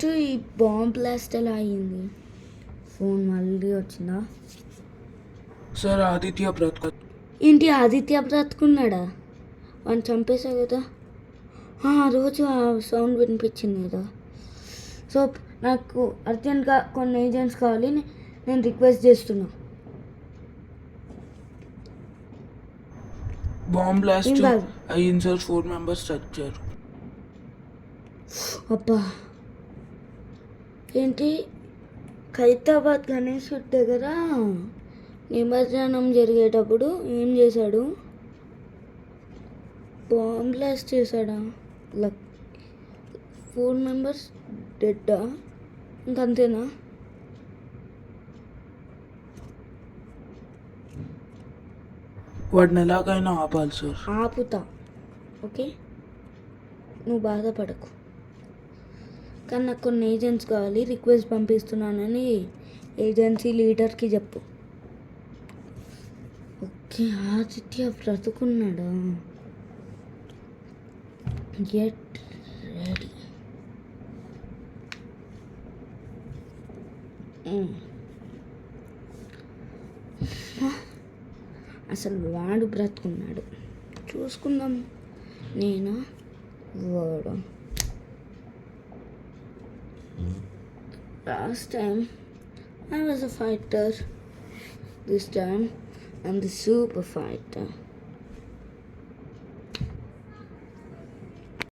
ఈ bomb blast ఎలా అయ్యింది? ఫోన్ మళ్ళీ వచ్చిందా? సార్ ఆదిత్య బ్రతక ఏంటి ఆదిత్య బ్రతుకున్నాడా? వాడిని చంపేశావు కదా. ఆ రోజు ఆ సౌండ్ వినిపించింది కదా. సో నాకు అర్జెంట్గా కొన్ని ఏజెంట్స్ కావాలి, నేను రిక్వెస్ట్ చేస్తున్నా. బాంబ్ బ్లాస్ట్ ఏం కాదు. అయ్యింది సార్, 4 members చచ్చారు. అబ్బా, ఏంటి ఖైరతాబాద్ గణేశుడి దగ్గర నిమజ్జనం జరిగేటప్పుడు ఏం చేశాడు? బాంబ్ బ్లాస్ట్ చేశాడా? 4 members డెడ్డా? ఇంకంతేనా? వాడిని ఎలాగైనా ఆపాలి సార్. ఆపుతా, ఓకే, నువ్వు బాధపడకు. కానీ నాకు కొన్ని ఏజెంట్స్ కావాలి, రిక్వెస్ట్ పంపిస్తున్నానని ఏజెన్సీ లీడర్కి చెప్పు. ఓకే, ఆదిత్య బ్రతుకున్నాడా? Get ready. అసలు వాడు బ్రతుకున్నాడు, చూసుకుందాం. నేను వాడు last time I was a fighter, this time I'm the super fighter.